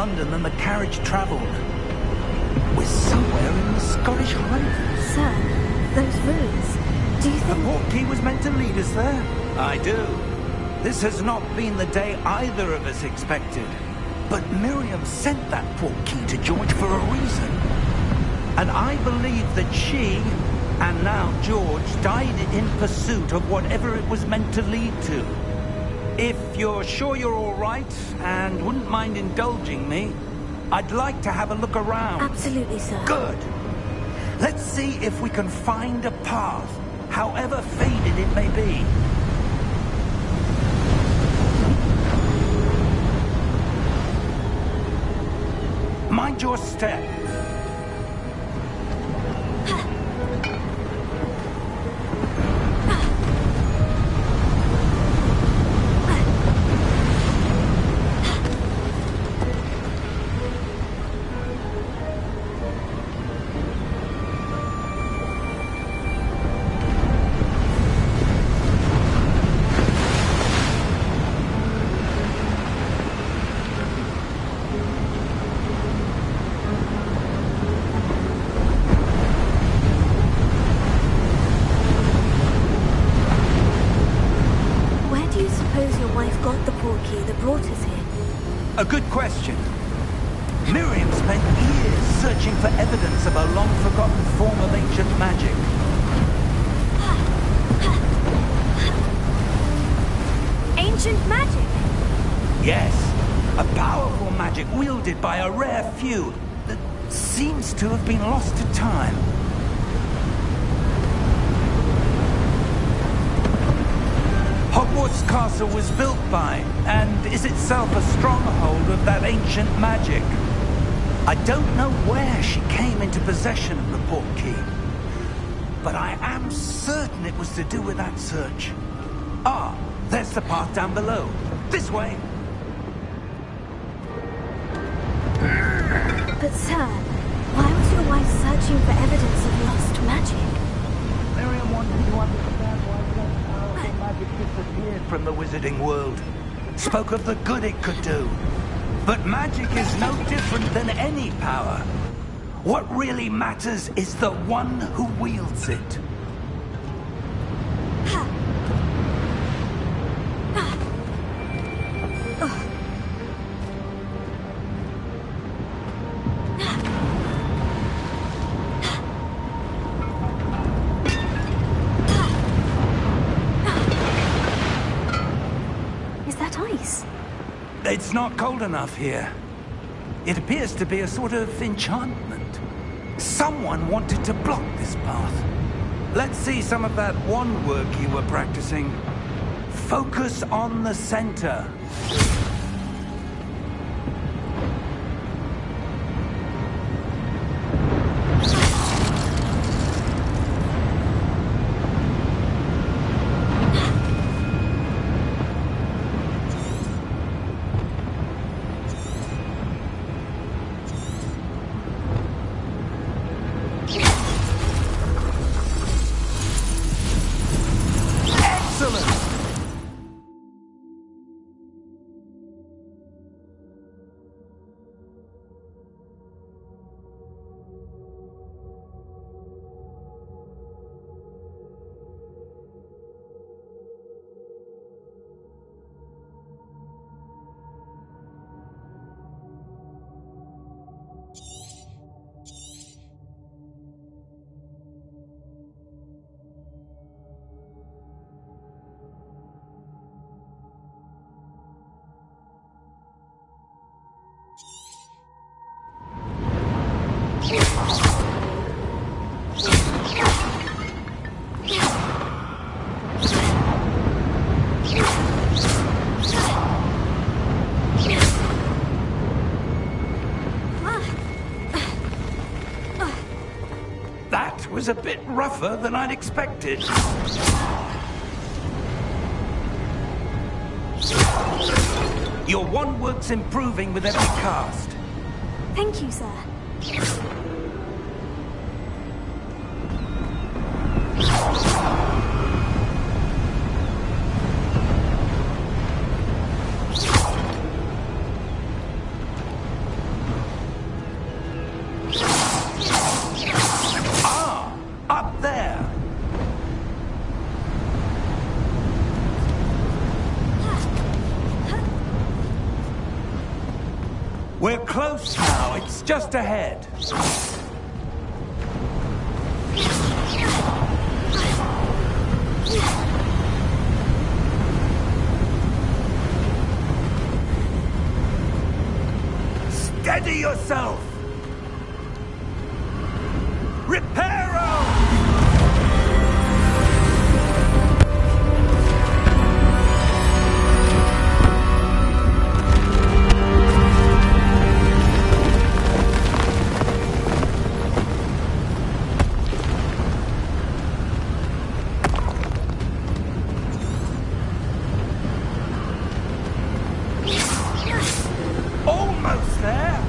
London than the carriage travelled. We're somewhere in the Scottish Highlands. Sir, those ruins, do you The think... portkey was meant to lead us there? I do. This has not been the day either of us expected. But Miriam sent that portkey to George for a reason. And I believe that she, and now George, died in pursuit of whatever it was meant to lead to. If you're sure you're all right, and wouldn't mind indulging me, I'd like to have a look around. Absolutely, sir. Good. Let's see if we can find a path, however faded it may be. Mind your step. A good question. Miriam spent years searching for evidence of a long-forgotten form of ancient magic. Ancient magic? Yes. A powerful magic wielded by a rare few that seems to have been lost to time. Hogwarts Castle was built by, and is itself a stronghold of that ancient magic. I don't know where she came into possession of the portkey, but I am certain it was to do with that search. Ah, there's the path down below. This way. But sir, why was your wife searching for evidence of lost magic? Miriam wanted to understand why such powerful magic disappeared from the wizarding world. Spoke of the good it could do. But magic is no different than any power. What really matters is the one who wields it. It's not cold enough here. It appears to be a sort of enchantment. Someone wanted to block this path. Let's see some of that wand work you were practicing. Focus on the center. That was a bit rougher than I'd expected. Your wand work's improving with every cast. Thank you, sir. We're close now. It's just ahead. Steady yourself! Reparo! Almost there!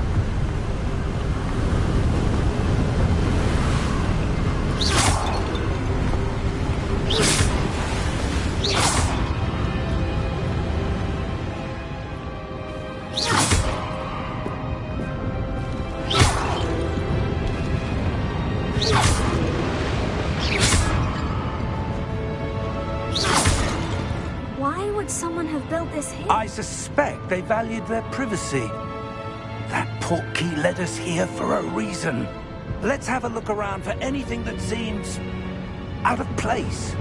Why would someone have built this here? I suspect they valued their privacy. That portkey led us here for a reason. Let's have a look around for anything that seems out of place.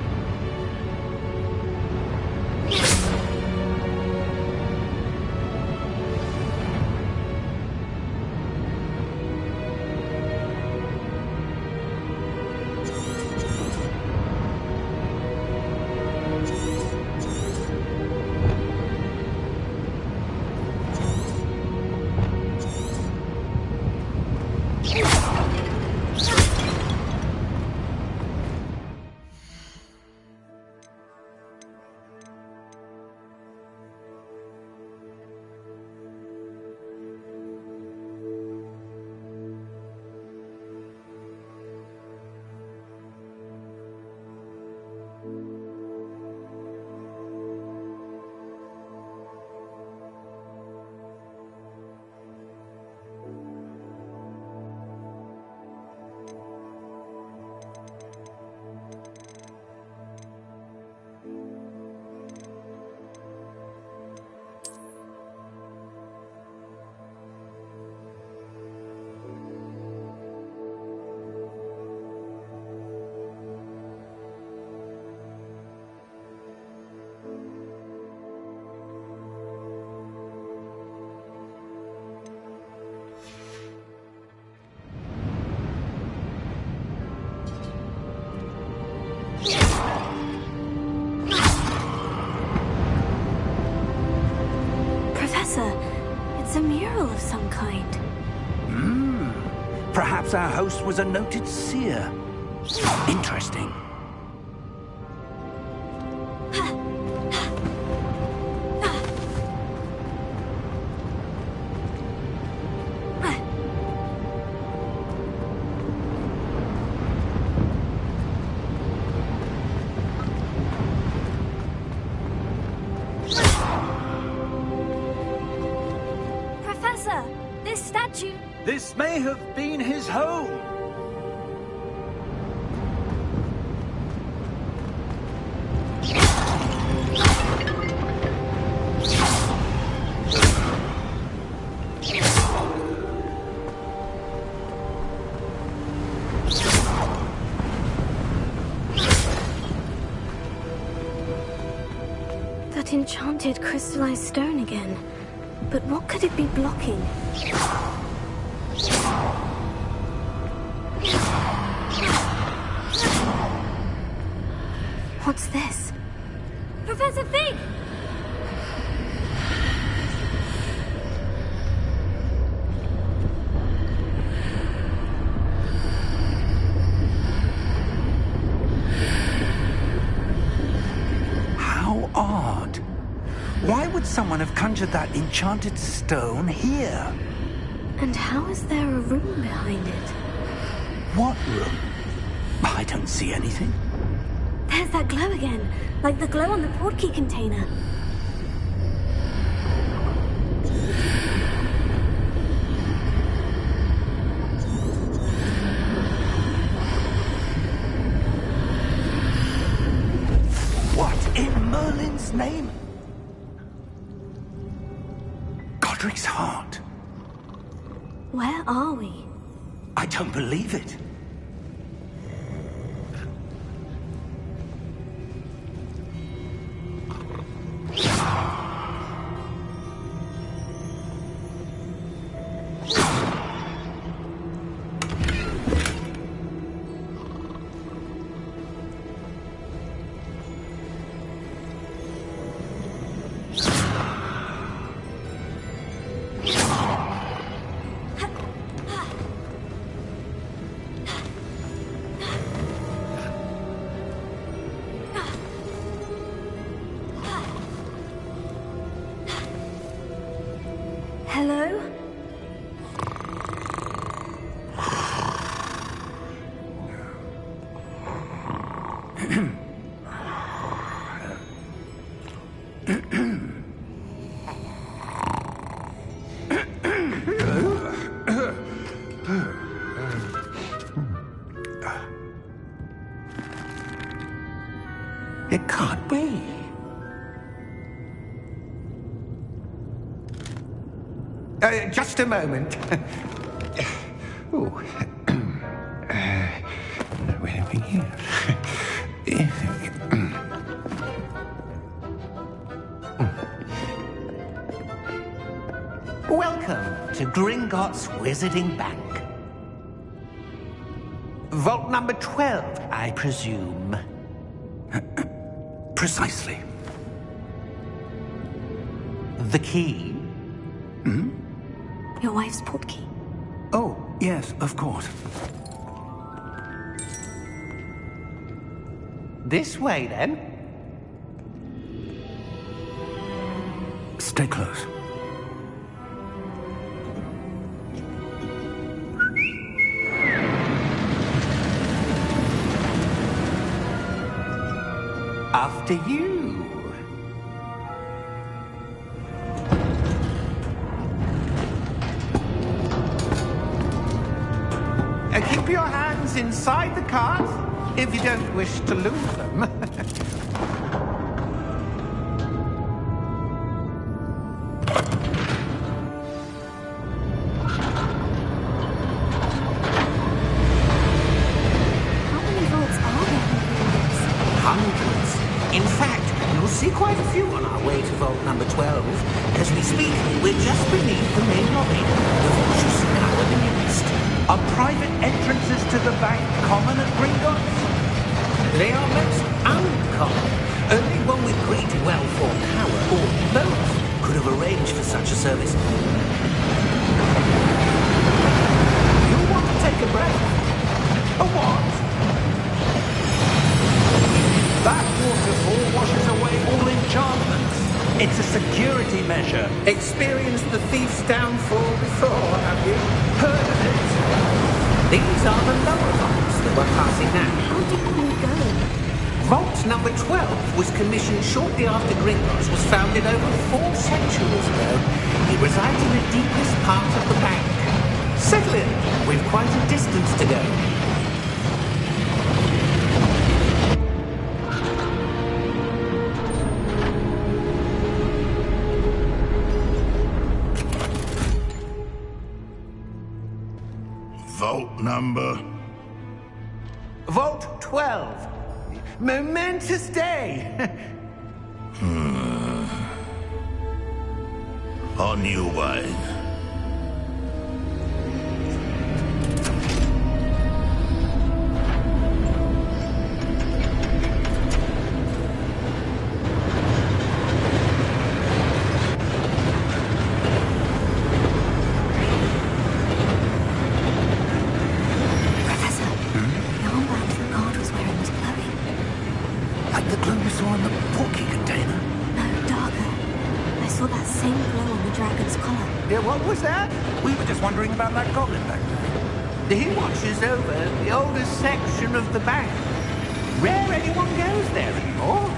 It's a mural of some kind. Perhaps our host was a noted seer. Interesting. This statue... This may have been his home. That enchanted crystallized stone again. But what could it be blocking? What's this? Professor Fig! How odd. Why would someone have conjured that enchanted stone here? And how is there a room behind it? What room? I don't see anything. There's that glow again, like the glow on the portkey container. What in Merlin's name? Godric's heart. Where are we? I don't believe it. Hello? It can't be. Just a moment. Oh. Where are we here? Welcome to Gringotts Wizarding Bank. Vault number 12, I presume. Precisely. The key? Hmm? Your wife's portkey. Oh, yes, of course. This way, then. Stay close. After you. Keep your hands inside the cart if you don't wish to lose them. How many vaults are there in Gringotts? Hundreds. In fact, you'll see quite a few on our way to vault number 12. As we speak, we're just beneath the main lobby. The vaults you see now are the newest. Are private entrances to the bank common at Gringotts? They are most uncommon. Only one with great wealth or power, or both, could have arranged for such a service. You'll want to take a breath. A what? That waterfall washes away all enchantments. It's a security measure. Experienced the thief's downfall before, have you? Heard of it? These are the lower vaults that we're passing now. How deep can we go? Vault number 12 was commissioned shortly after Gringotts was founded over 4 centuries ago. It resides in the deepest part of the bank. Settle in. We've quite a distance to go. Vault number? Vault 12. Momentous day. On your way. Professor, the armband the guard was wearing was glowing. Like the glow we saw in the portkey container. No, darker. I saw that same glow on the dragon's collar. Yeah, what was that? We were just wondering about that goblin back there. He watches over the oldest section of the bank. Rare anyone goes there anymore.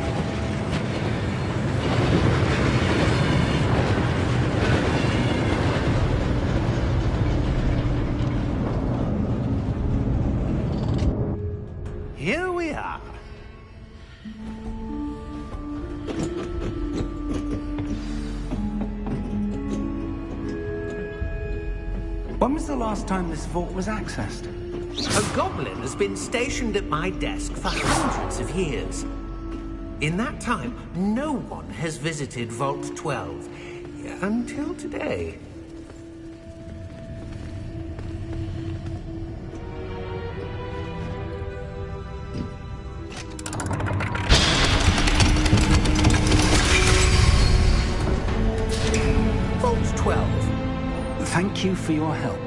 Here we are. When was the last time this vault was accessed? A goblin has been stationed at my desk for hundreds of years. In that time, no one has visited Vault 12. Until today. Vault 12. Thank you for your help.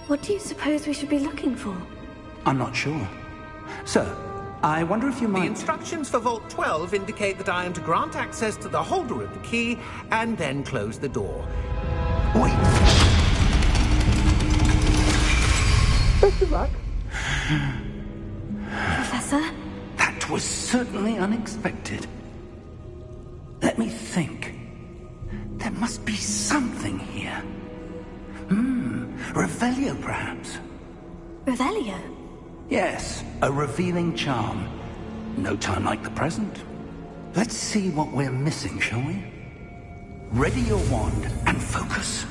What do you suppose we should be looking for? I'm not sure. Sir, I wonder if you The might... instructions for Vault 12 indicate that I am to grant access to the holder of the key and then close the door. Wait! Best of luck. Professor? That was certainly unexpected. Let me think. There must be something here. Revelio, perhaps? Revelio? Yes, a revealing charm. No time like the present. Let's see what we're missing, shall we? Ready your wand and focus.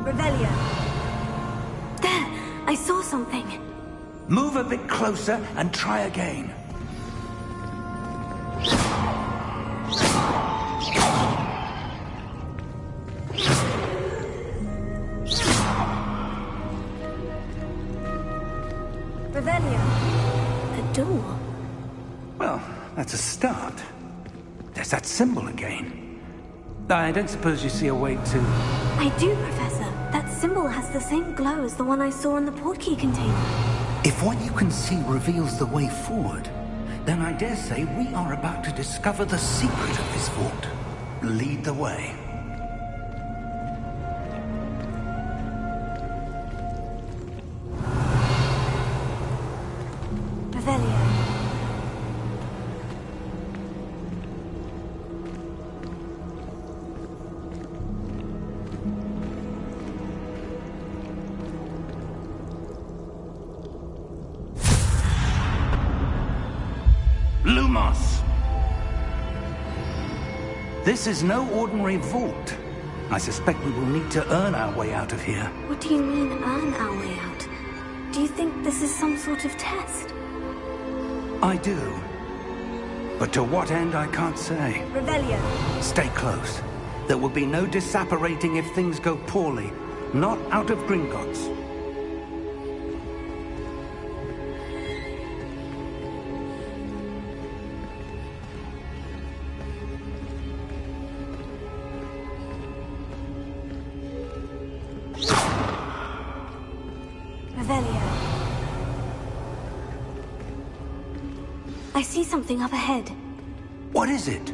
Revelio. There! I saw something. Move a bit closer and try again. Revelio. A door. Well, that's a start. There's that symbol again. I don't suppose you see a way to... I do, Professor. That symbol has the same glow as the one I saw in the portkey container. If what you can see reveals the way forward, then I dare say we are about to discover the secret of this vault. Lead the way. Revelio. Lumos! This is no ordinary vault. I suspect we will need to earn our way out of here. What do you mean, earn our way out? Do you think this is some sort of test? I do. But to what end, I can't say. Revelio. Stay close. There will be no disapparating if things go poorly. Not out of Gringotts. Revelio. I see something up ahead. What is it?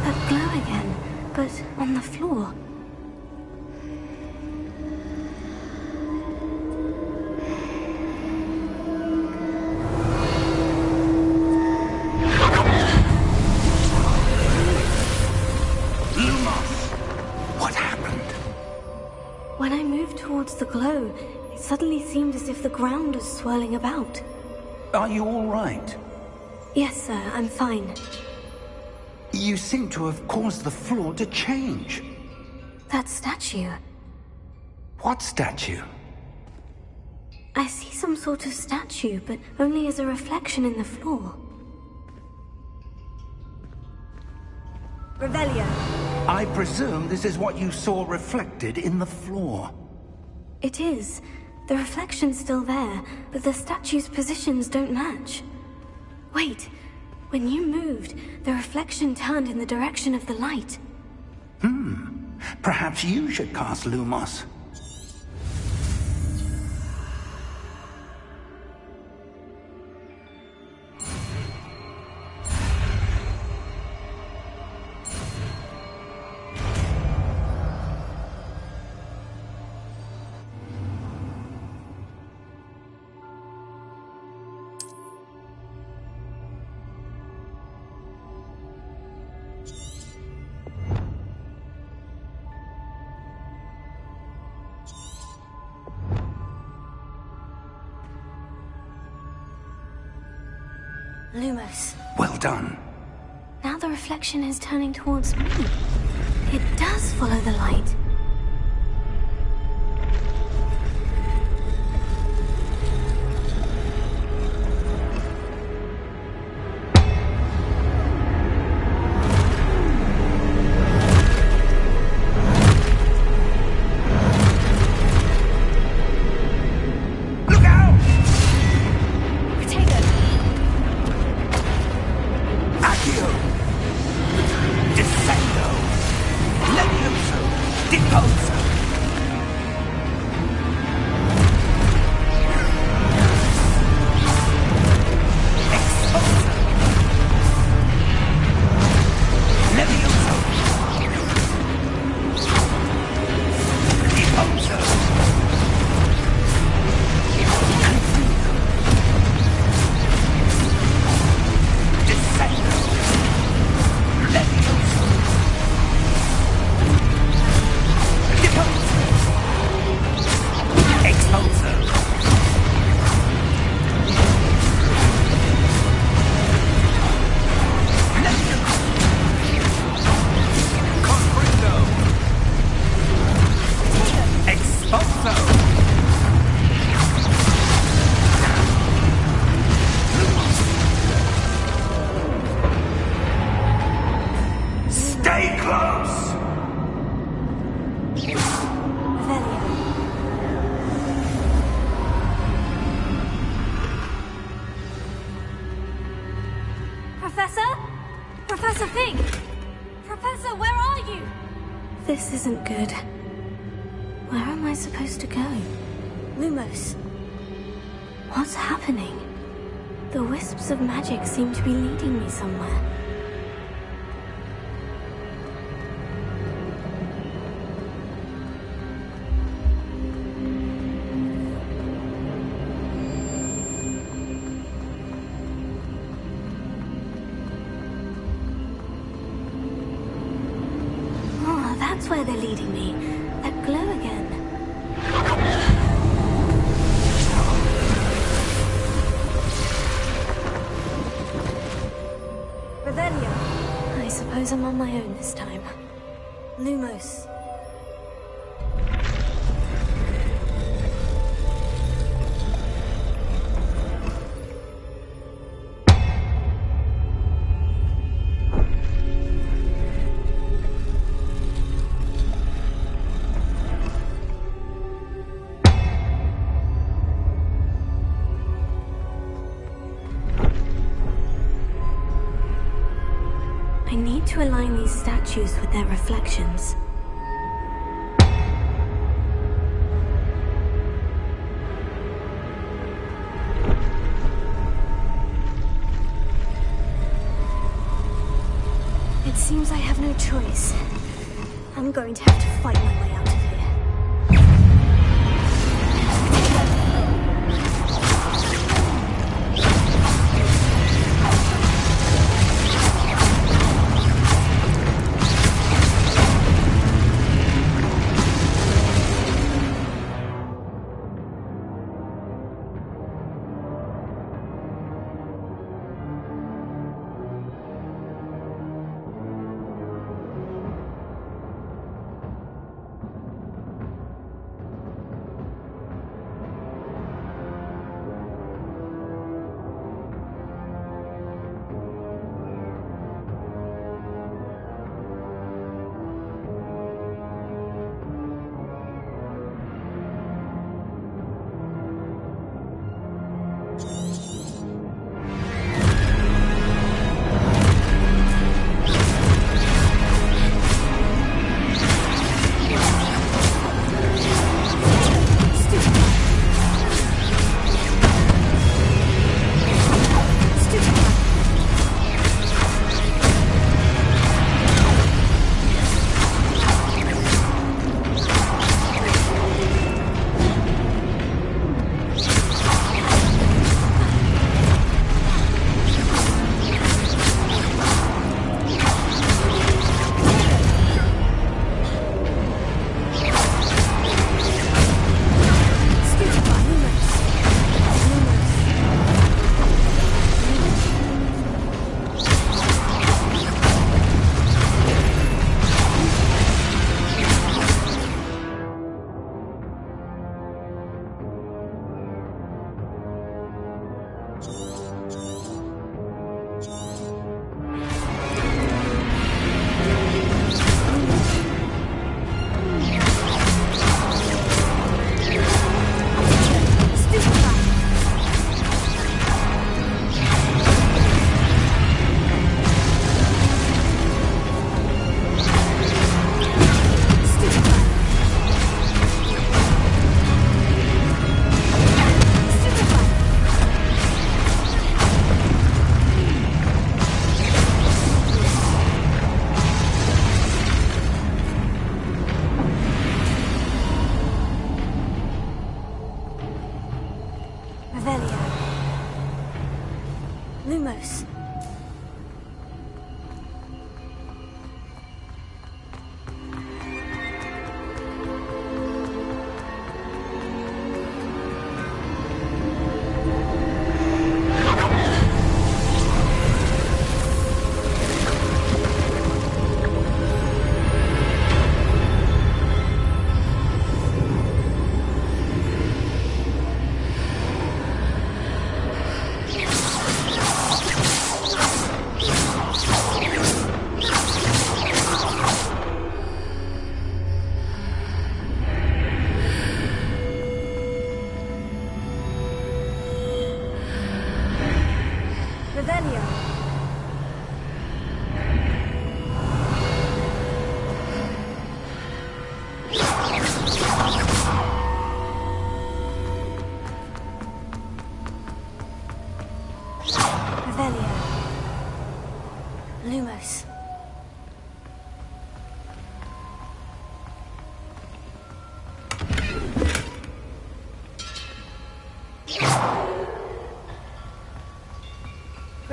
That glow again, but on the floor. Lumos! What happened? When I moved towards the glow, it suddenly seemed as if the ground was swirling about. Are you all right? Yes, sir, I'm fine. You seem to have caused the floor to change. That statue. What statue? I see some sort of statue, but only as a reflection in the floor. Revelio. I presume this is what you saw reflected in the floor. It is. The reflection's still there, but the statue's positions don't match. Wait. When you moved, the reflection turned in the direction of the light. Perhaps you should cast Lumos. Lumos. Well done. Now the reflection is turning towards me. It does follow the light. Professor Fig! Professor, where are you? This isn't good. Where am I supposed to go? Lumos. What's happening? The wisps of magic seem to be leading me somewhere. That's where they're leading me. That glow again. Revelio. I suppose I'm on my own this time. Lumos. I need to align these statues with their reflections. It seems I have no choice. I'm going to have to fight my way out of here.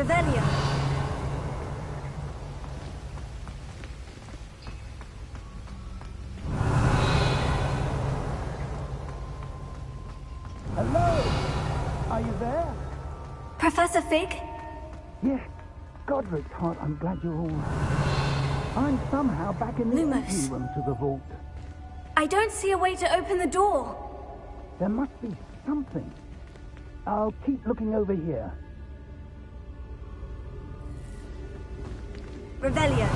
Revelio. Hello? Are you there? Professor Fig? Yes. Godric's heart, I'm glad you're all right. I'm somehow back in the Lumos. entry room to the vault. I don't see a way to open the door. There must be something. I'll keep looking over here. Revelio.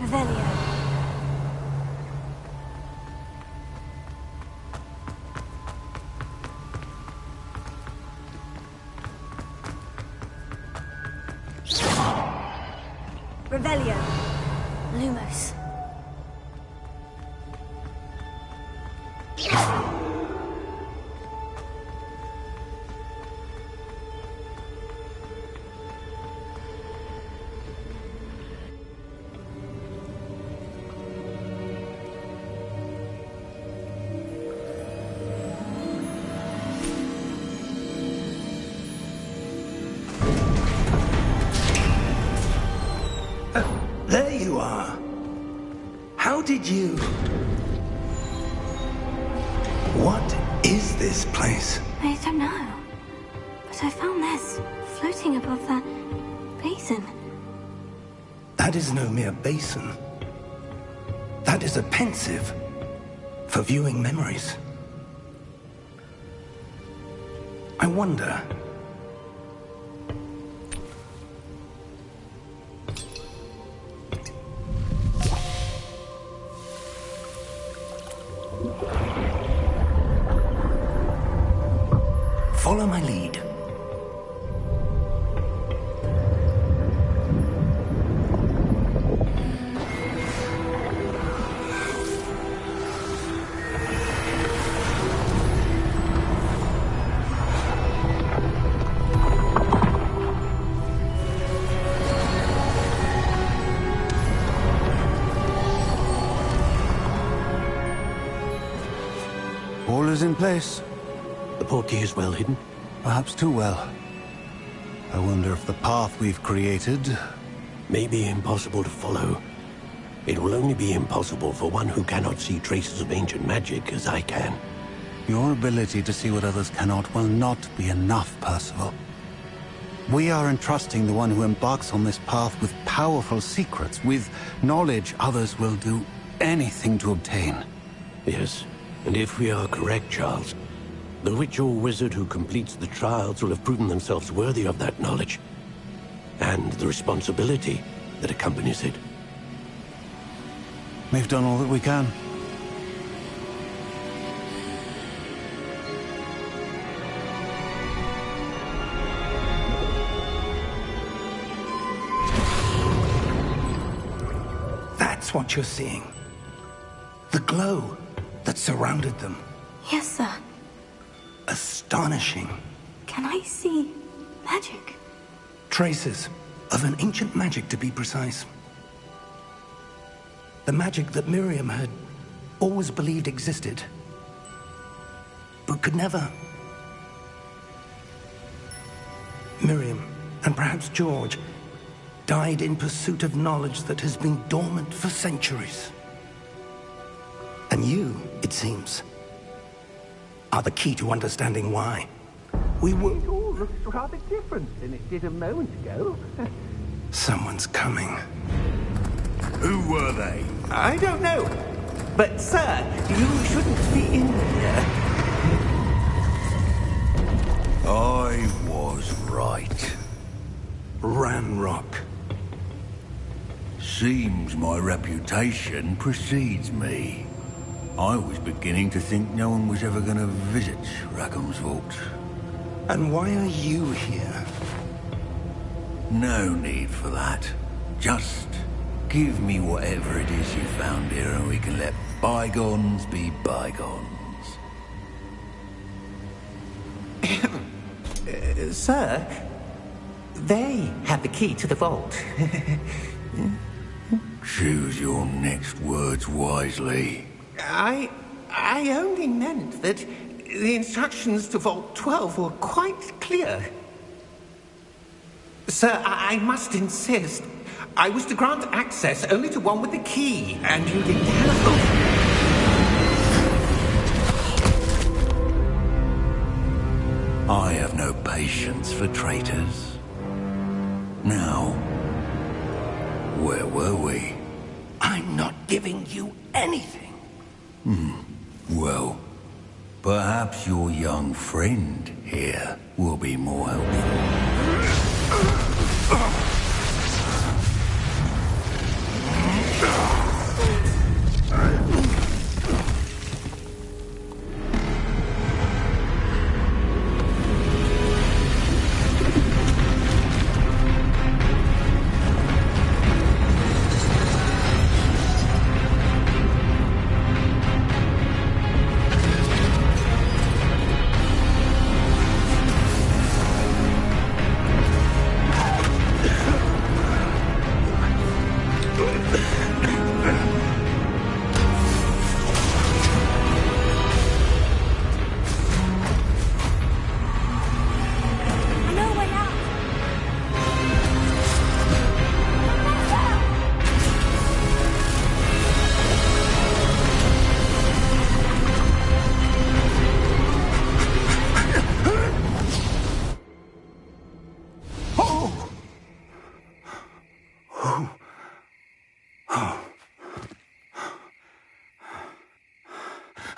Revelio. Revelio. Lumos. There you are. How did you... What is this place? I don't know. But I found this floating above that basin. That is no mere basin. That is a pensive for viewing memories. I wonder... Follow my lead. All is in place. The portkey is well hidden. Perhaps too well. I wonder if the path we've created... May be impossible to follow. It will only be impossible for one who cannot see traces of ancient magic as I can. Your ability to see what others cannot will not be enough, Percival. We are entrusting the one who embarks on this path with powerful secrets, with knowledge others will do anything to obtain. Yes, and if we are correct, Charles, the witch or wizard who completes the trials will have proven themselves worthy of that knowledge, and the responsibility that accompanies it. We've done all that we can. That's what you're seeing. The glow that surrounded them. Yes, sir. Astonishing. Can I see magic? Traces of an ancient magic, to be precise. The magic that Miriam had always believed existed, but could never. Miriam, and perhaps George, died in pursuit of knowledge that has been dormant for centuries. And you, it seems, are the key to understanding why. We were... It all looks rather different than it did a moment ago. Someone's coming. Who were they? I don't know. But, sir, you shouldn't be in here. I was right. Ranrock. Seems my reputation precedes me. I was beginning to think no one was ever going to visit Rackham's Vault. And why are you here? No need for that. Just give me whatever it is you found here and we can let bygones be bygones. Sir, they had the key to the vault. Choose your next words wisely. I only meant that the instructions to Vault 12 were quite clear. Sir, I must insist. I was to grant access only to one with the key, and you didn't have... I have no patience for traitors. Now, where were we? I'm not giving you anything. Well, perhaps your young friend here will be more helpful.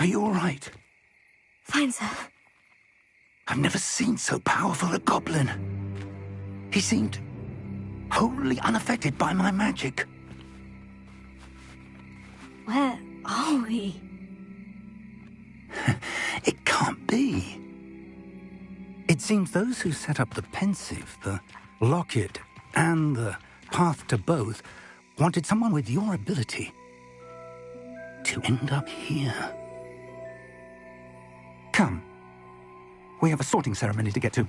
Are you all right? Fine, sir. I've never seen so powerful a goblin. He seemed wholly unaffected by my magic. Where are we? It can't be. It seems those who set up the Pensieve, the Locket, and the Path to Both wanted someone with your ability to end up here. Come. We have a sorting ceremony to get to.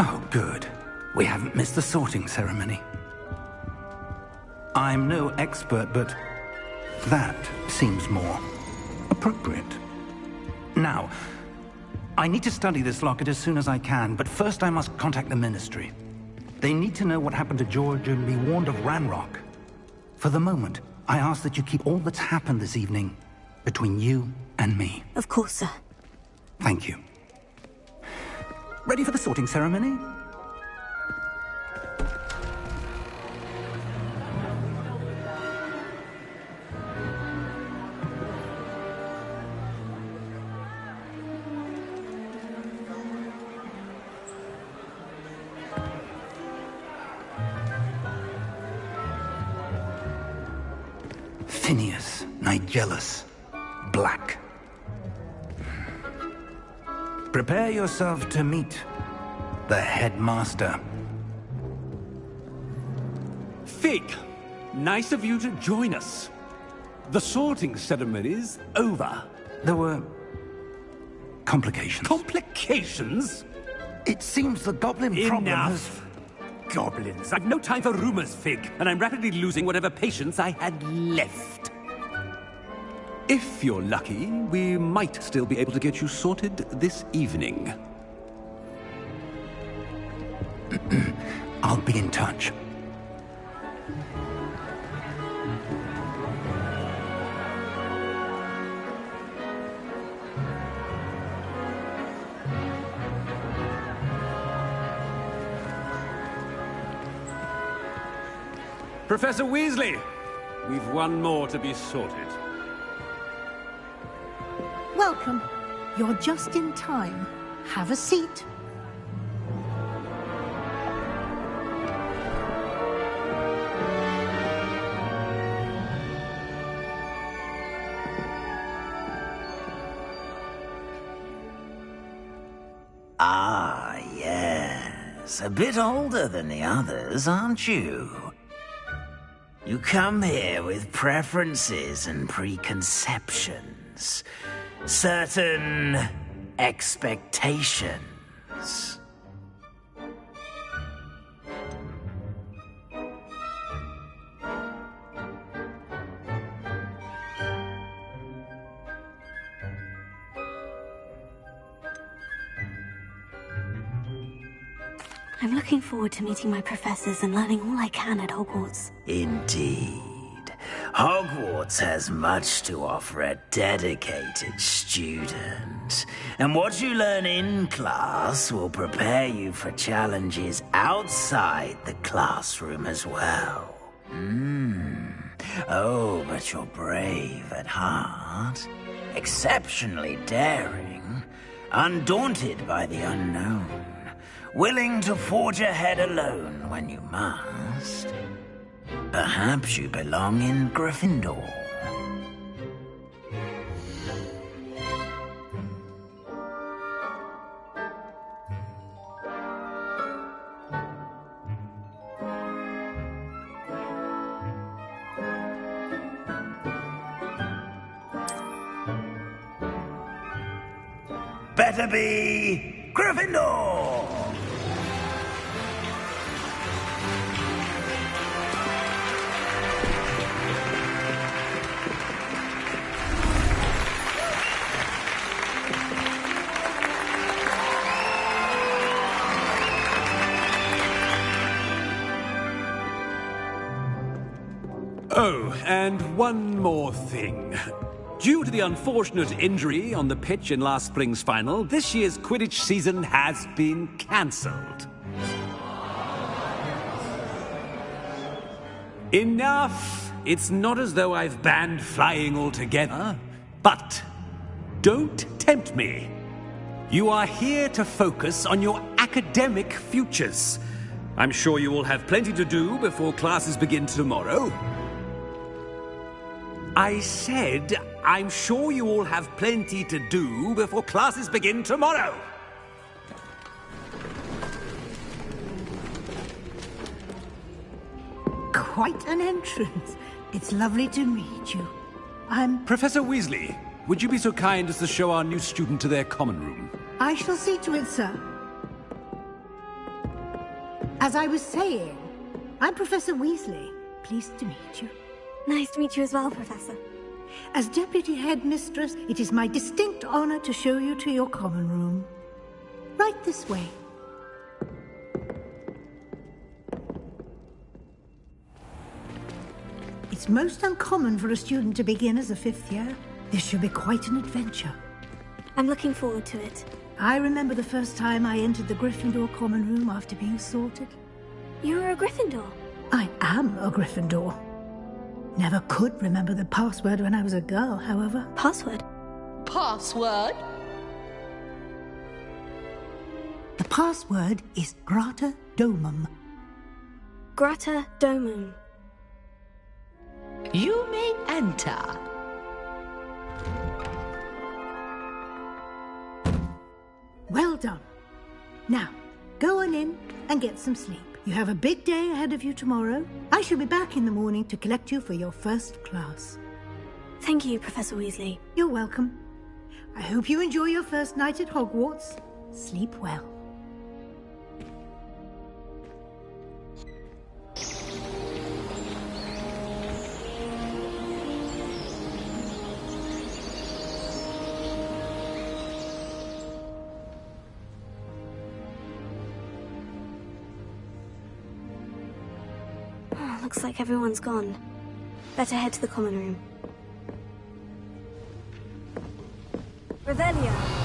Oh, good. We haven't missed the sorting ceremony. I'm no expert, but that seems more appropriate. Now, I need to study this locket as soon as I can, but first I must contact the Ministry. They need to know what happened to George and be warned of Ranrock. For the moment, I ask that you keep all that's happened this evening between you and me. Of course, sir. Thank you. Ready for the sorting ceremony? Phineas Nigellus Black. Prepare yourself to meet the headmaster. Fig, nice of you to join us. The sorting ceremony's over. There were complications. Complications? It seems the goblin problem has... Enough! Goblins. I've no time for rumors, Fig, and I'm rapidly losing whatever patience I had left. If you're lucky, we might still be able to get you sorted this evening. I'll be in touch. Professor Weasley, we've one more to be sorted. Welcome. You're just in time. Have a seat. Ah, yes. A bit older than the others, aren't you? You come here with preferences and preconceptions. Certain expectations. I'm looking forward to meeting my professors and learning all I can at Hogwarts. Indeed. Hogwarts has much to offer a dedicated student. And what you learn in class will prepare you for challenges outside the classroom as well. Oh, but you're brave at heart. Exceptionally daring. Undaunted by the unknown. Willing to forge ahead alone when you must. Perhaps you belong in Gryffindor. Better be Gryffindor! Oh, and one more thing. Due to the unfortunate injury on the pitch in last spring's final, this year's Quidditch season has been cancelled. Enough! It's not as though I've banned flying altogether. But don't tempt me. You are here to focus on your academic futures. I'm sure you will have plenty to do before classes begin tomorrow. I said, I'm sure you all have plenty to do before classes begin tomorrow. Quite an entrance. It's lovely to meet you. I'm... Professor Weasley, would you be so kind as to show our new student to their common room? I shall see to it, sir. As I was saying, I'm Professor Weasley. Pleased to meet you. Nice to meet you as well, Professor. As Deputy Headmistress, it is my distinct honor to show you to your common room. Right this way. It's most uncommon for a student to begin as a fifth year. This should be quite an adventure. I'm looking forward to it. I remember the first time I entered the Gryffindor common room after being sorted. You were a Gryffindor? I am a Gryffindor. Never could remember the password when I was a girl, however. Password? Password? The password is Grata Domum. Grata Domum. You may enter. Well done. Now, go on in and get some sleep. You have a big day ahead of you tomorrow. I shall be back in the morning to collect you for your first class. Thank you, Professor Weasley. You're welcome. I hope you enjoy your first night at Hogwarts. Sleep well. Looks like everyone's gone. Better head to the common room. Revelio!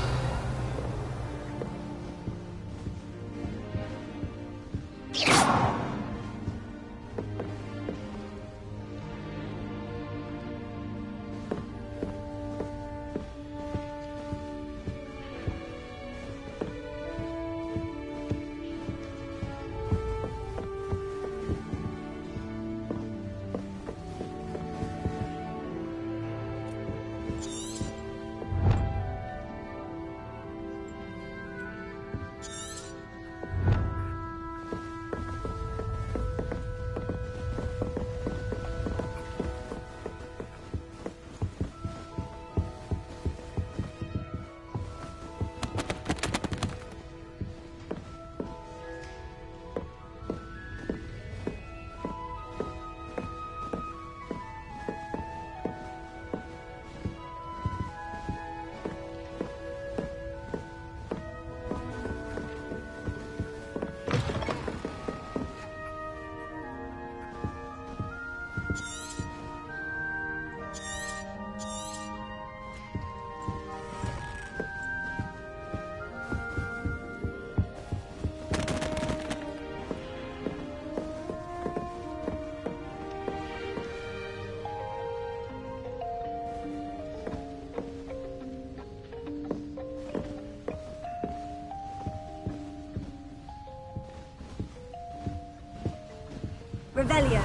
Revelio.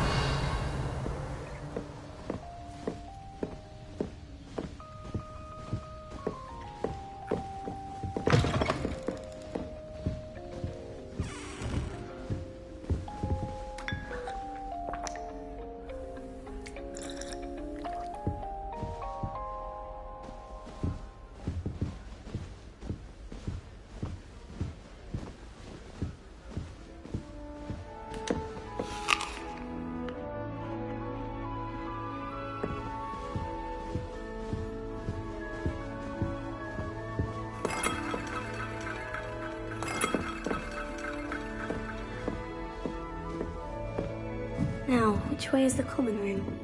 Now, which way is the common room?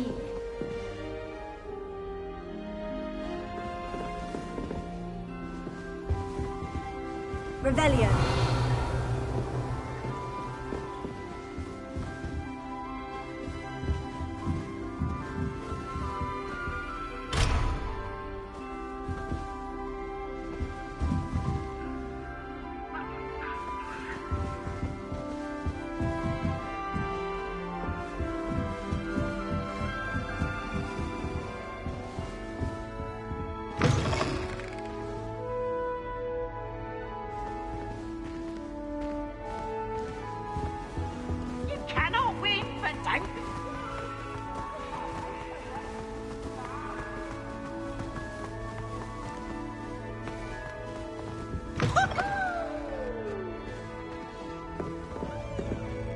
healing. Revelio.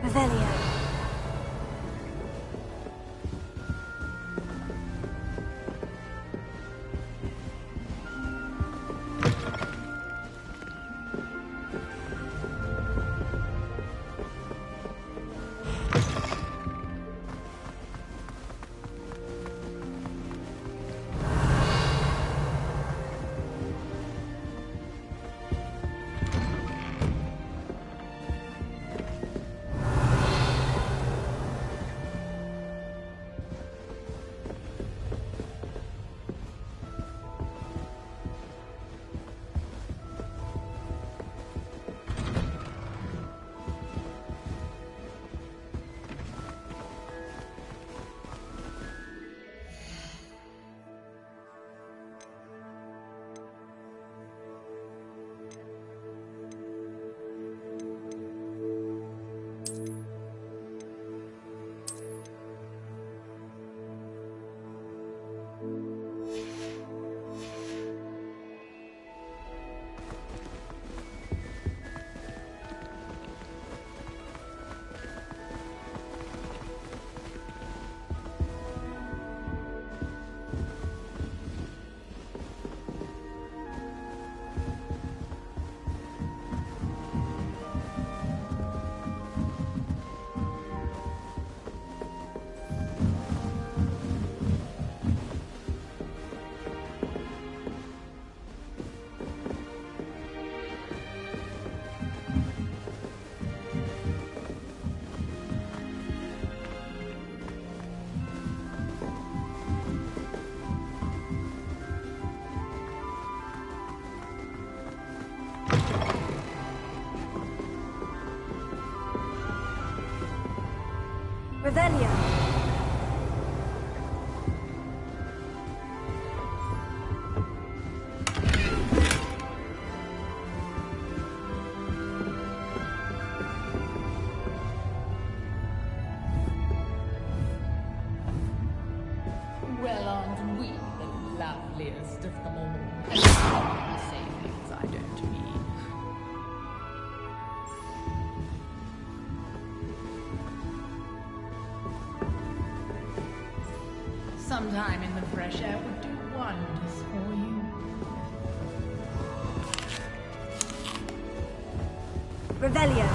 Revelio. Revelio. Well, aren't we the loveliest of them all? And I say things I don't mean. Sometime in the fresh air would do wonders for you. Revelio.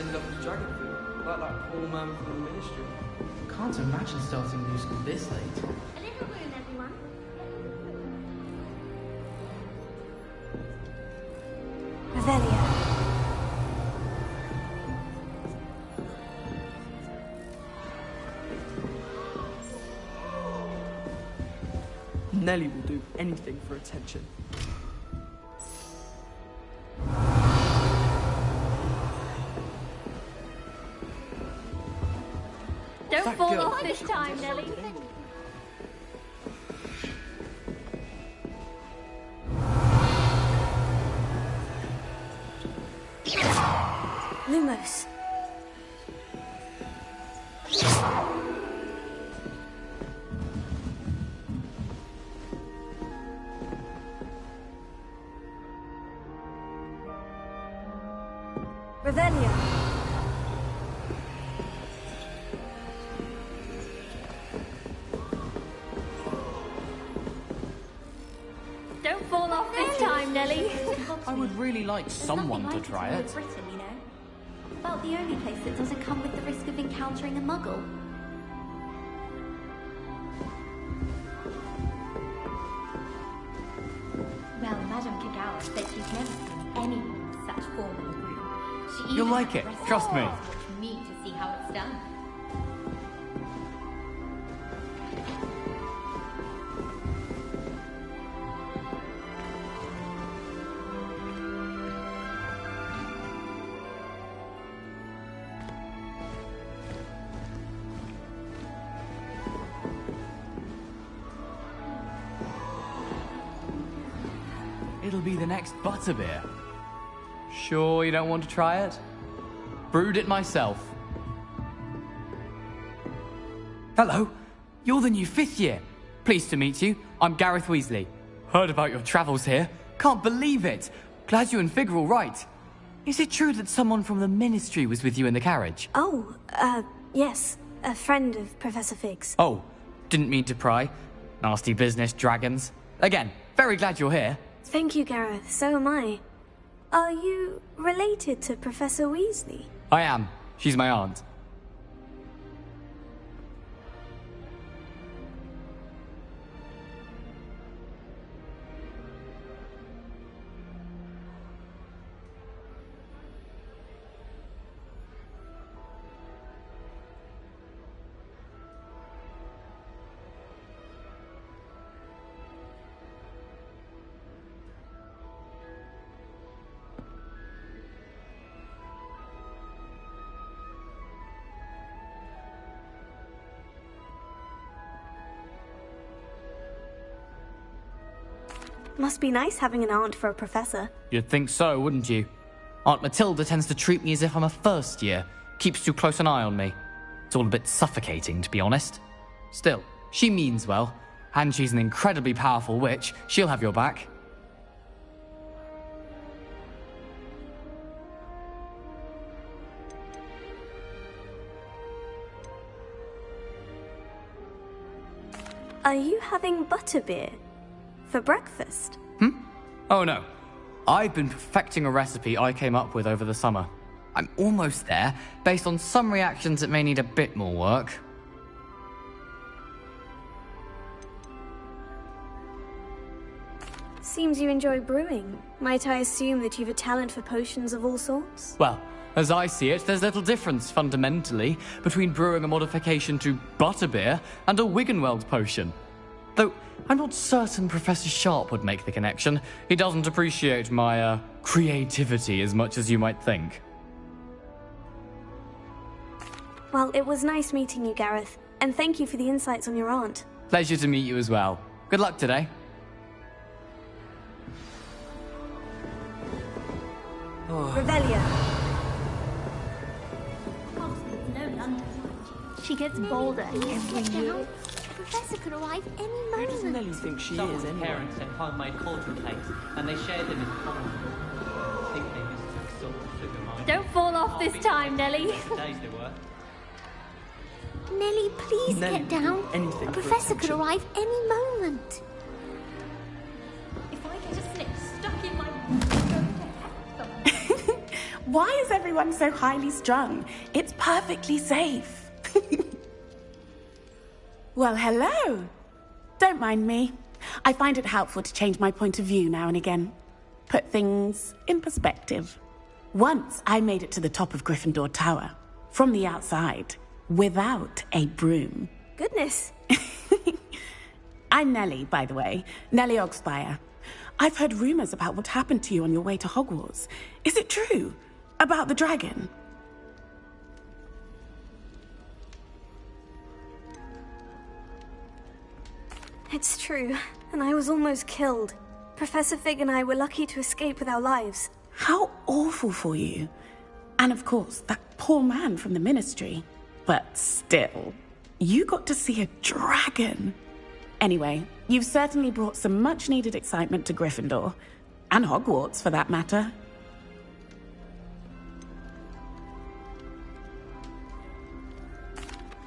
ended up with Dragonfield, like that poor man from the Ministry. Can't imagine starting new school this late. A little room, everyone. Revelia. Nelly will do anything for attention. Don't fall off this time, Nelly. Lumos. Revelia. Don't fall off this time, Nelly. I would really like someone to try it. Britain, you know. About the only place that doesn't come with the risk of encountering a muggle. Well, Madame Kagawa said she's never seen anyone with such form in a room. She You'll like it, trust me. Watch me to see how it's done. It'll be the next butterbeer. Sure you don't want to try it? Brewed it myself. Hello, you're the new 5th year. Pleased to meet you. I'm Gareth Weasley. Heard about your travels here. Can't believe it. Glad you and Fig are all right. Is it true that someone from the Ministry was with you in the carriage? Oh, yes. A friend of Professor Fig's. Oh, didn't mean to pry. Nasty business, dragons. Again, very glad you're here. Thank you, Gareth. So am I. Are you related to Professor Weasley? I am. She's my aunt. Must be nice having an aunt for a professor. You'd think so, wouldn't you? Aunt Matilda tends to treat me as if I'm a first year. Keeps too close an eye on me. It's all a bit suffocating, to be honest. Still, she means well. And she's an incredibly powerful witch. She'll have your back. Are you having butterbeer? For breakfast? Oh no. I've been perfecting a recipe I came up with over the summer. I'm almost there, based on some reactions that may need a bit more work. Seems you enjoy brewing. Might I assume that you've a talent for potions of all sorts? Well, as I see it, there's little difference, fundamentally, between brewing a modification to butterbeer and a Wiggenweld potion. Though, I'm not certain Professor Sharp would make the connection. He doesn't appreciate my, creativity as much as you might think. Well, it was nice meeting you, Gareth. And thank you for the insights on your aunt. Pleasure to meet you as well. Good luck today. Revelia. She gets bolder every year. The professor could arrive any moment. Who does Nelly think she is, anyway? Parents had homemade cauldron cakes, and they shared them in common. I think they mistook salt and sugar. Don't fall off this time, Nelly. Days they were. Nelly, please Nelly get down. will do anything The for professor could attention. arrive any moment. If I get a snip stuck in my... Why is everyone so highly strung? It's perfectly safe. Well, hello. Don't mind me. I find it helpful to change my point of view now and again. Put things in perspective. Once I made it to the top of Gryffindor Tower, from the outside, without a broom. Goodness. I'm Nellie, by the way. Nellie Ogspire. I've heard rumors about what happened to you on your way to Hogwarts. Is it true? About the dragon? It's true, and I was almost killed. Professor Fig and I were lucky to escape with our lives. How awful for you. And of course, that poor man from the Ministry. But still, you got to see a dragon. Anyway, you've certainly brought some much-needed excitement to Gryffindor. And Hogwarts, for that matter.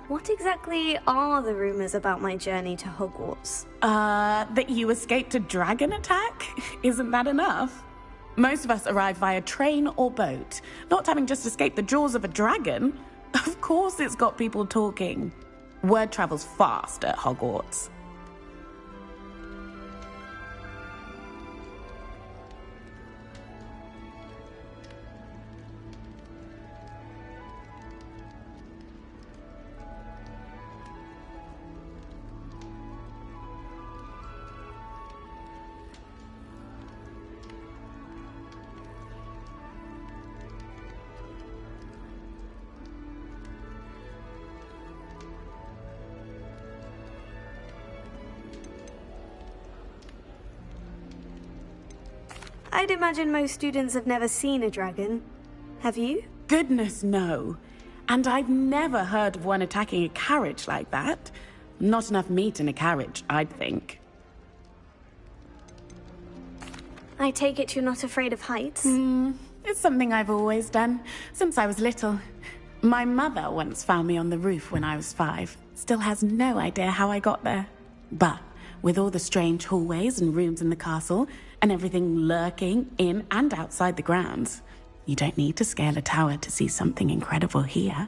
What exactly are the rumors about my journey to Hogwarts? That you escaped a dragon attack? Isn't that enough? Most of us arrive via train or boat, not having just escaped the jaws of a dragon. Of course it's got people talking. Word travels fast at Hogwarts. I'd imagine most students have never seen a dragon. Have you? Goodness, no. And I've never heard of one attacking a carriage like that. Not enough meat in a carriage, I'd think. I take it you're not afraid of heights? It's something I've always done, since I was little. My mother once found me on the roof when I was 5. Still has no idea how I got there. But with all the strange hallways and rooms in the castle, and everything lurking in and outside the grounds, you don't need to scale a tower to see something incredible here.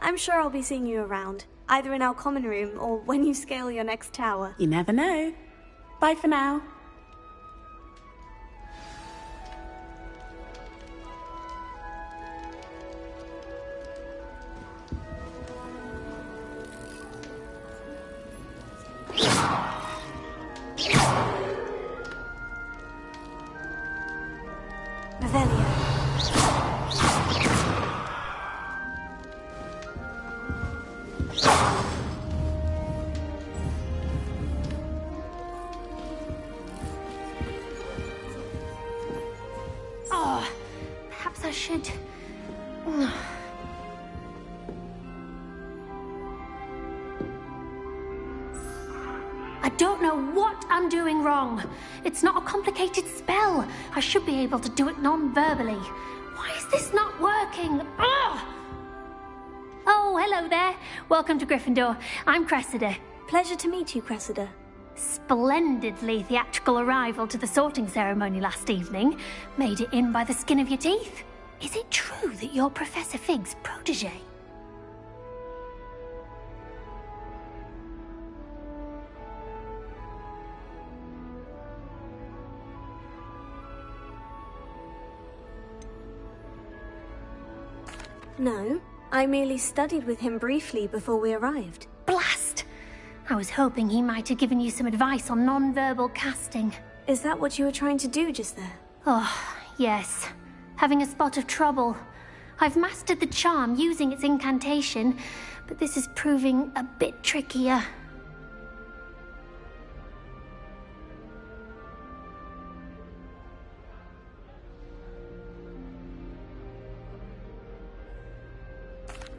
I'm sure I'll be seeing you around, either in our common room or when you scale your next tower. You never know. Bye for now. Oh, perhaps I should... I don't know what I'm doing wrong. It's not a complicated spell. I should be able to do it non-verbally. Why is this not working? Ugh! Oh, hello there. Welcome to Gryffindor. I'm Cressida. Pleasure to meet you, Cressida. Splendidly theatrical arrival to the sorting ceremony last evening. Made it in by the skin of your teeth. Is it true that you're Professor Fig's protege? No, I merely studied with him briefly before we arrived. Blast! I was hoping he might have given you some advice on non-verbal casting. Is that what you were trying to do just there? Oh, yes. Having a spot of trouble. I've mastered the charm using its incantation, but this is proving a bit trickier.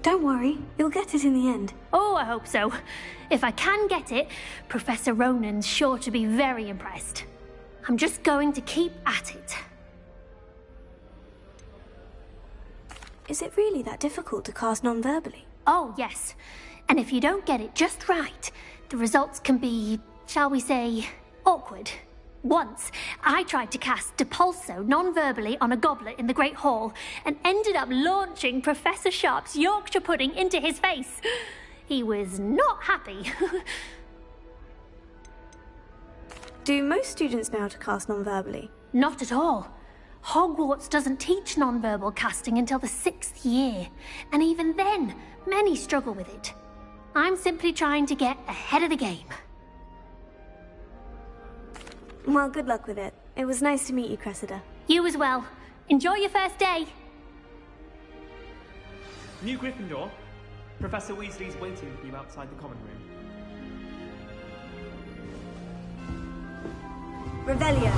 Don't worry, you'll get it in the end. Oh, I hope so. If I can get it, Professor Ronan's sure to be very impressed. I'm just going to keep at it. Is it really that difficult to cast non-verbally? Oh, yes. And if you don't get it just right, the results can be, shall we say, awkward. Once, I tried to cast Depulso non-verbally on a goblet in the Great Hall and ended up launching Professor Sharp's Yorkshire pudding into his face. He was not happy. Do most students know how to cast non-verbally? Not at all. Hogwarts doesn't teach non-verbal casting until the 6th year, and even then, many struggle with it. I'm simply trying to get ahead of the game. Well, good luck with it. It was nice to meet you, Cressida. You as well. Enjoy your first day. New Gryffindor. Professor Weasley's waiting for you outside the common room. Revelio.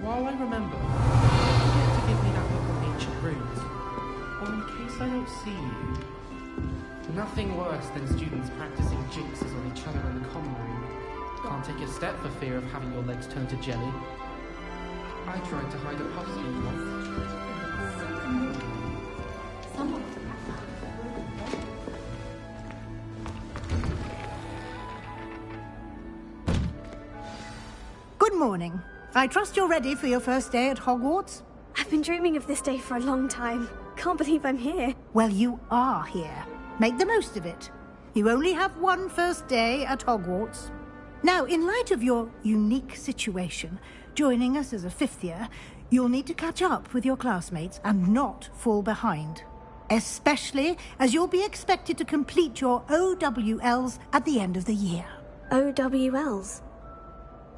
While I remember, don't forget to give me that book on ancient runes. Or in case I don't see you. Nothing worse than students practicing jinxes on each other in the common room. Can't take a step for fear of having your legs turn to jelly. I tried to hide a puff sleeve once. Good morning. I trust you're ready for your first day at Hogwarts? I've been dreaming of this day for a long time. Can't believe I'm here. Well, you are here. Make the most of it. You only have one first day at Hogwarts. Now, in light of your unique situation, joining us as a 5th year, you'll need to catch up with your classmates and not fall behind. Especially as you'll be expected to complete your OWLs at the end of the year. OWLs?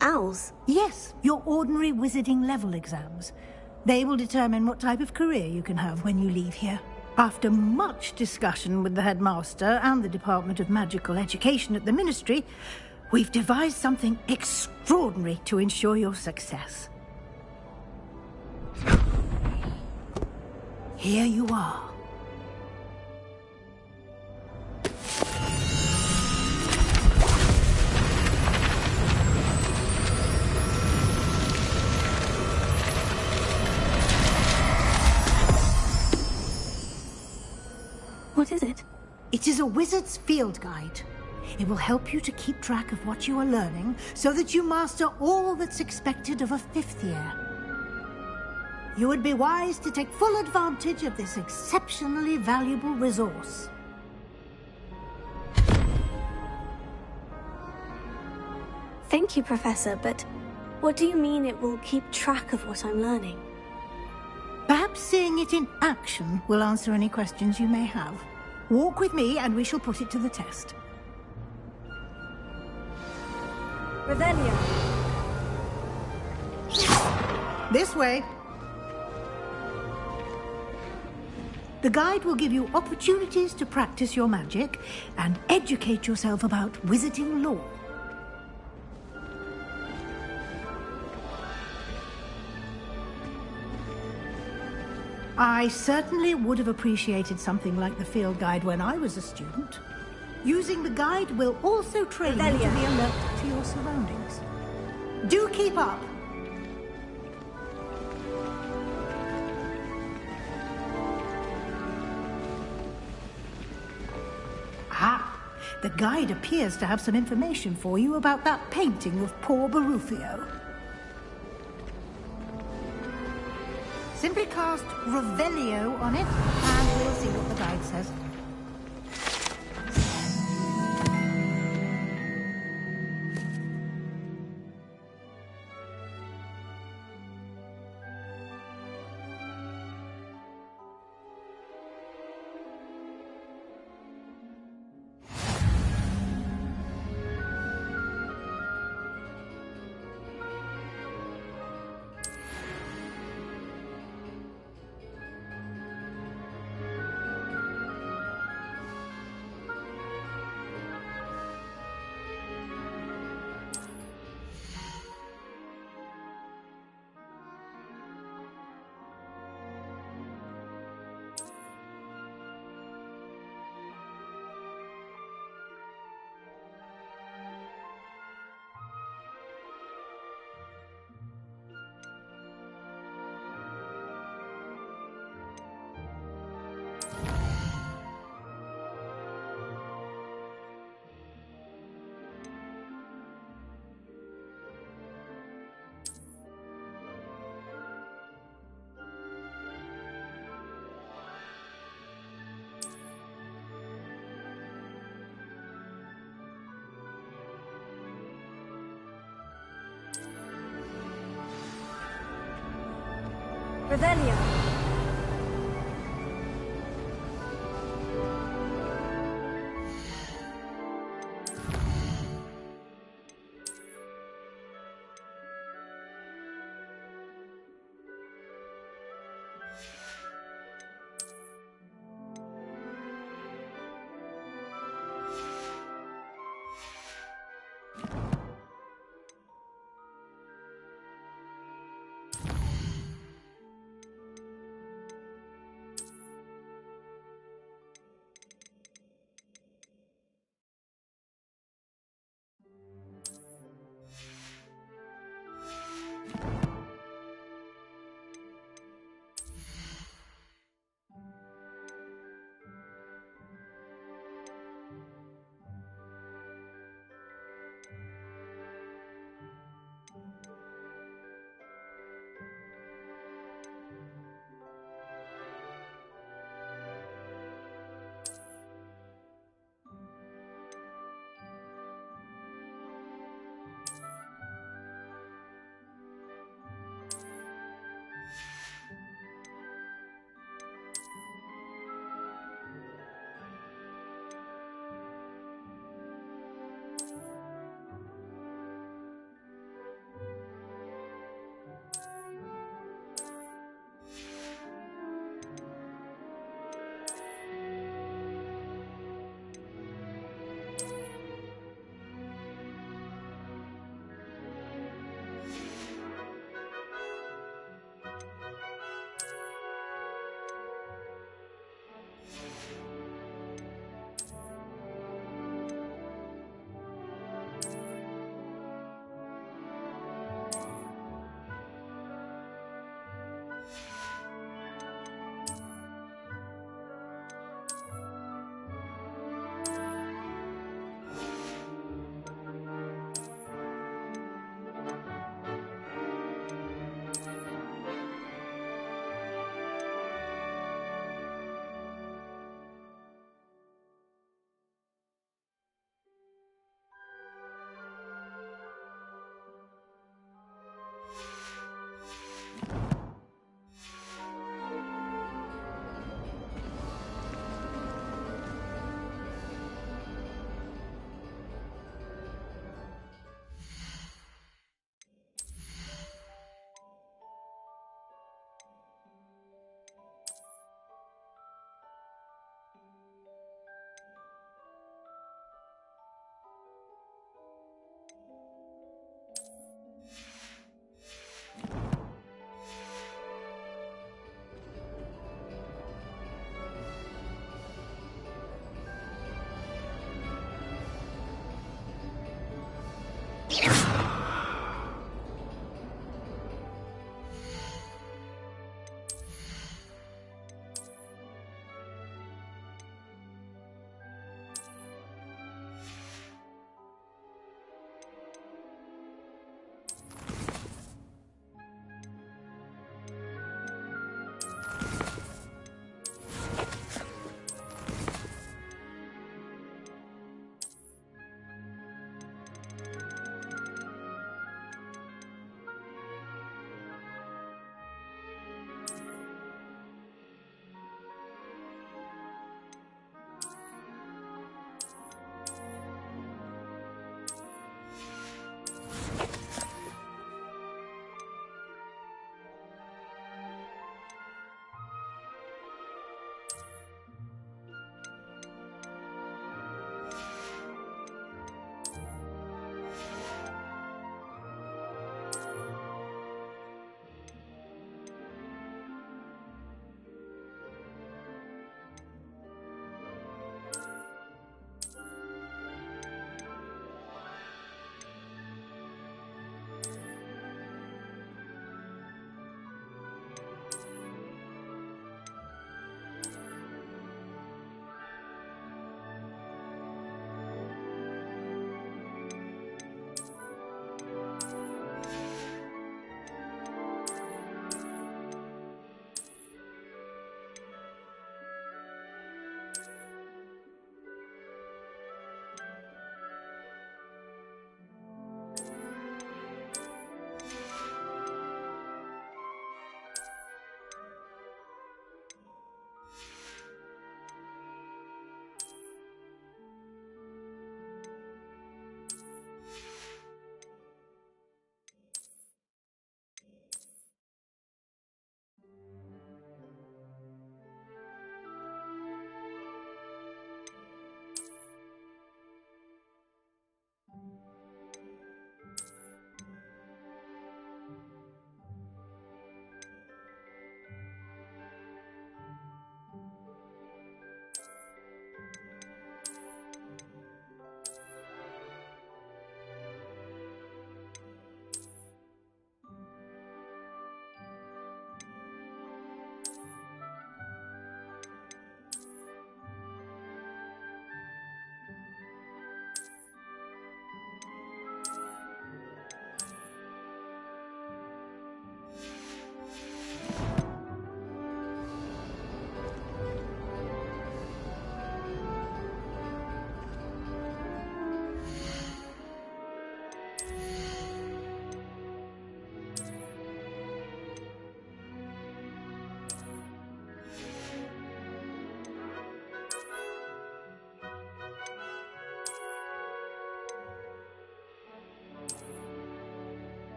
Owls? Yes, your ordinary wizarding level exams. They will determine what type of career you can have when you leave here. After much discussion with the headmaster and the Department of Magical Education at the Ministry, we've devised something extraordinary to ensure your success. Here you are. What is it? It is a wizard's field guide. It will help you to keep track of what you are learning so that you master all that's expected of a 5th year. You would be wise to take full advantage of this exceptionally valuable resource. Thank you, Professor, but what do you mean it will keep track of what I'm learning? Perhaps seeing it in action will answer any questions you may have. Walk with me and we shall put it to the test. Revelio. This way. The guide will give you opportunities to practice your magic and educate yourself about wizarding lore. I certainly would have appreciated something like the field guide when I was a student. Using the guide will also train you to be alert to your surroundings. Do keep up! Ah, the guide appears to have some information for you about that painting of poor Barufio. Simply cast Revelio on it, and we'll see what the guide says. Revelio.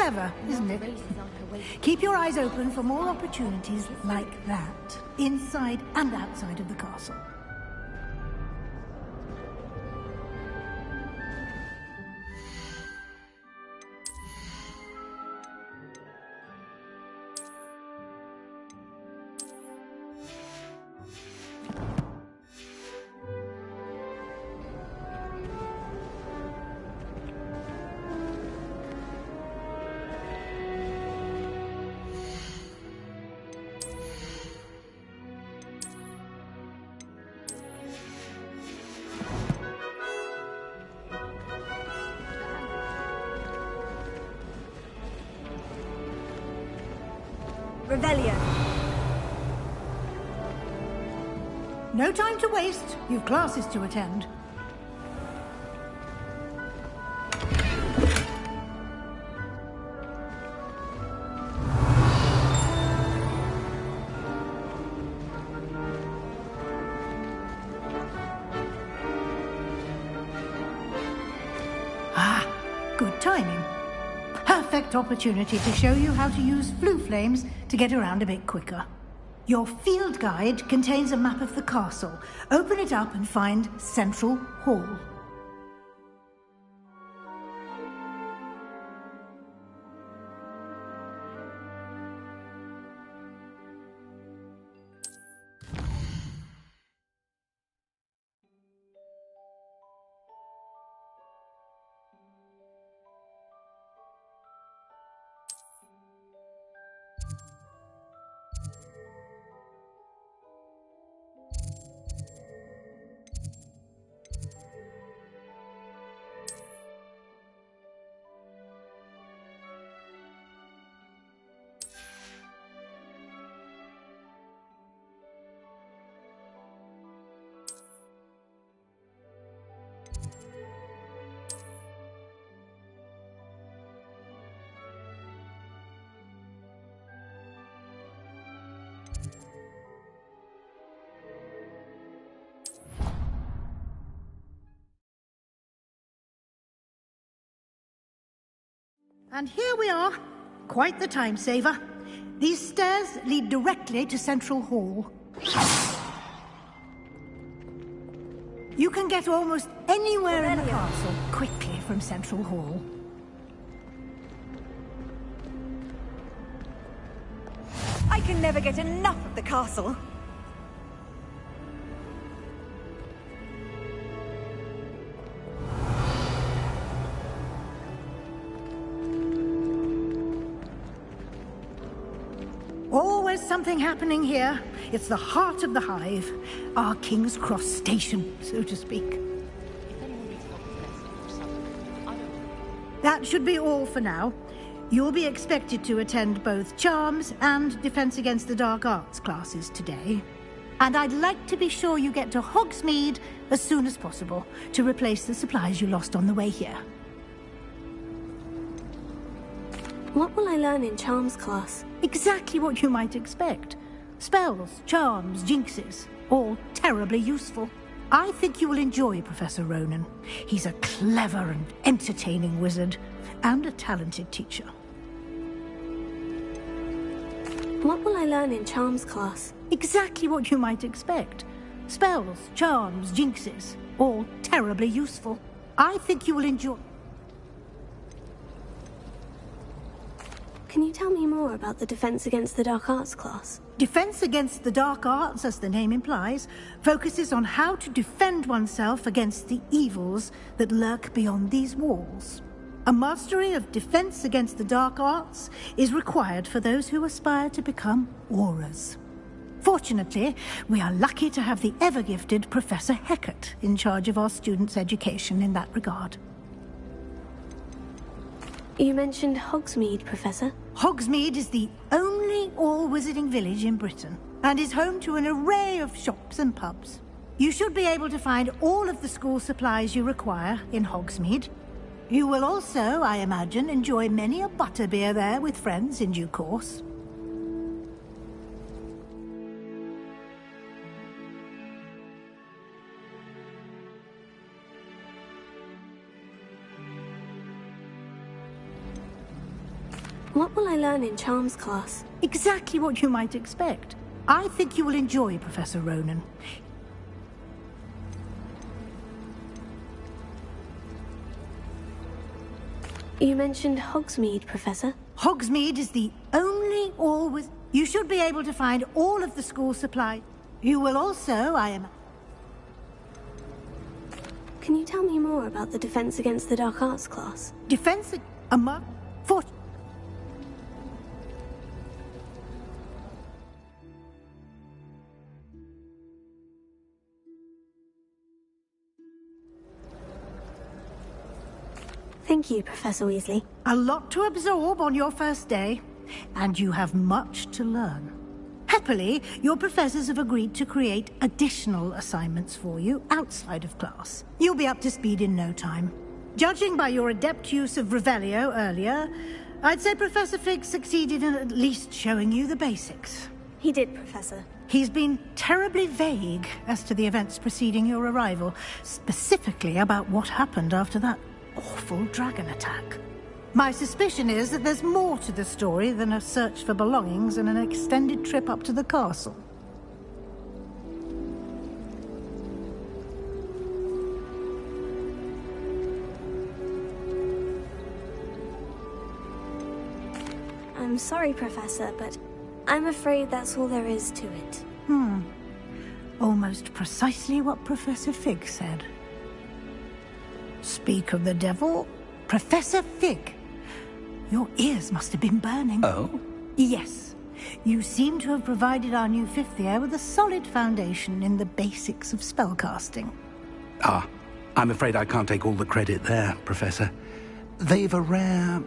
Clever, isn't it? Keep your eyes open for more opportunities like that, inside and outside of the castle. Revelio. No time to waste. You've classes to attend. Ah, good timing. Perfect opportunity to show you how to use flue flames to get around a bit quicker. Your field guide contains a map of the castle. Open it up and find Central Hall. And here we are. Quite the time saver. These stairs lead directly to Central Hall. You can get almost anywhere in the castle quickly from Central Hall. I can never get enough of the castle. Always something happening here. It's the heart of the hive. Our King's Cross station, so to speak. That should be all for now. You'll be expected to attend both Charms and Defense Against the Dark Arts classes today. And I'd like to be sure you get to Hogsmeade as soon as possible to replace the supplies you lost on the way here. What will I learn in Charms class? Exactly what you might expect. Spells, charms, jinxes, all terribly useful. I think you will enjoy Professor Ronen. He's a clever and entertaining wizard, and a talented teacher. What will I learn in Charms class? Exactly what you might expect. Spells, charms, jinxes, all terribly useful. I think you will enjoy... Can you tell me more about the Defense Against the Dark Arts class? Defense Against the Dark Arts, as the name implies, focuses on how to defend oneself against the evils that lurk beyond these walls. A mastery of Defense Against the Dark Arts is required for those who aspire to become Aurors. Fortunately, we are lucky to have the ever-gifted Professor Hecat in charge of our students' education in that regard. You mentioned Hogsmeade, Professor. Hogsmeade is the only all-wizarding village in Britain, and is home to an array of shops and pubs. You should be able to find all of the school supplies you require in Hogsmeade. You will also, I imagine, enjoy many a butterbeer there with friends in due course. What will I learn in Charms class? Exactly what you might expect. I think you will enjoy Professor Ronen. You mentioned Hogsmeade, Professor. Hogsmeade is the only all-with... You should be able to find all of the school supply. You will also, Can you tell me more about the Defense Against the Dark Arts class? Defense... For... Thank you, Professor Weasley. A lot to absorb on your first day, and you have much to learn. Happily, your professors have agreed to create additional assignments for you outside of class. You'll be up to speed in no time. Judging by your adept use of Revelio earlier, I'd say Professor Fig succeeded in at least showing you the basics. He did, Professor. He's been terribly vague as to the events preceding your arrival, specifically about what happened after that awful dragon attack. My suspicion is that there's more to the story than a search for belongings and an extended trip up to the castle. I'm sorry, Professor, but I'm afraid that's all there is to it. Almost precisely what Professor Fig said. Speak of the devil, Professor Fig. Your ears must have been burning. Oh? Yes. You seem to have provided our new fifth year with a solid foundation in the basics of spellcasting. I'm afraid I can't take all the credit there, Professor. They've a rare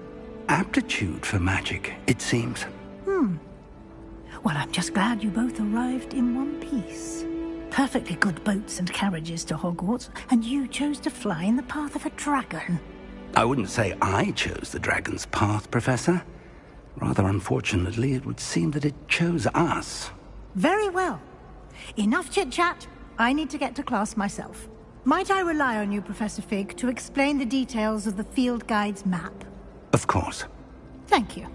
aptitude for magic, it seems. Well, I'm just glad you both arrived in one piece. Perfectly good boats and carriages to Hogwarts, and you chose to fly in the path of a dragon. I wouldn't say I chose the dragon's path, Professor. Rather unfortunately, it would seem that it chose us. Very well. Enough chit-chat. I need to get to class myself. Might I rely on you, Professor Fig, to explain the details of the field guide's map? Of course. Thank you.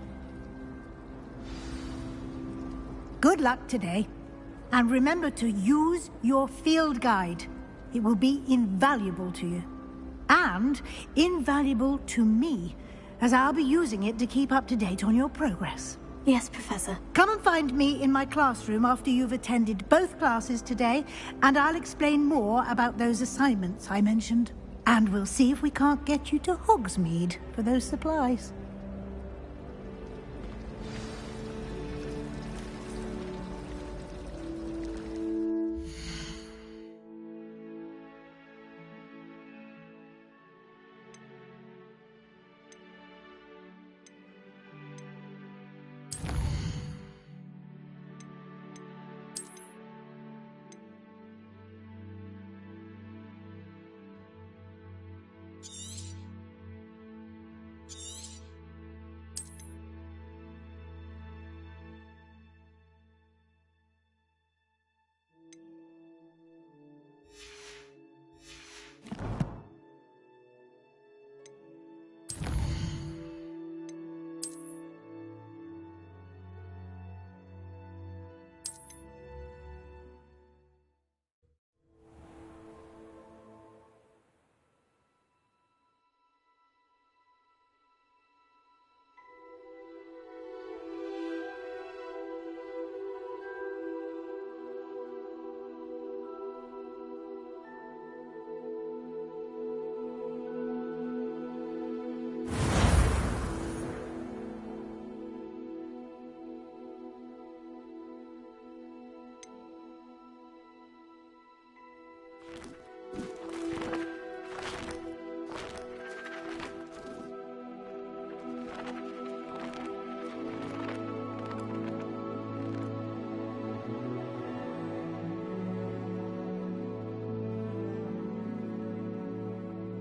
Good luck today. And remember to use your field guide. It will be invaluable to you. And invaluable to me, as I'll be using it to keep up to date on your progress. Yes, Professor. Come and find me in my classroom after you've attended both classes today, and I'll explain more about those assignments I mentioned. And we'll see if we can't get you to Hogsmeade for those supplies.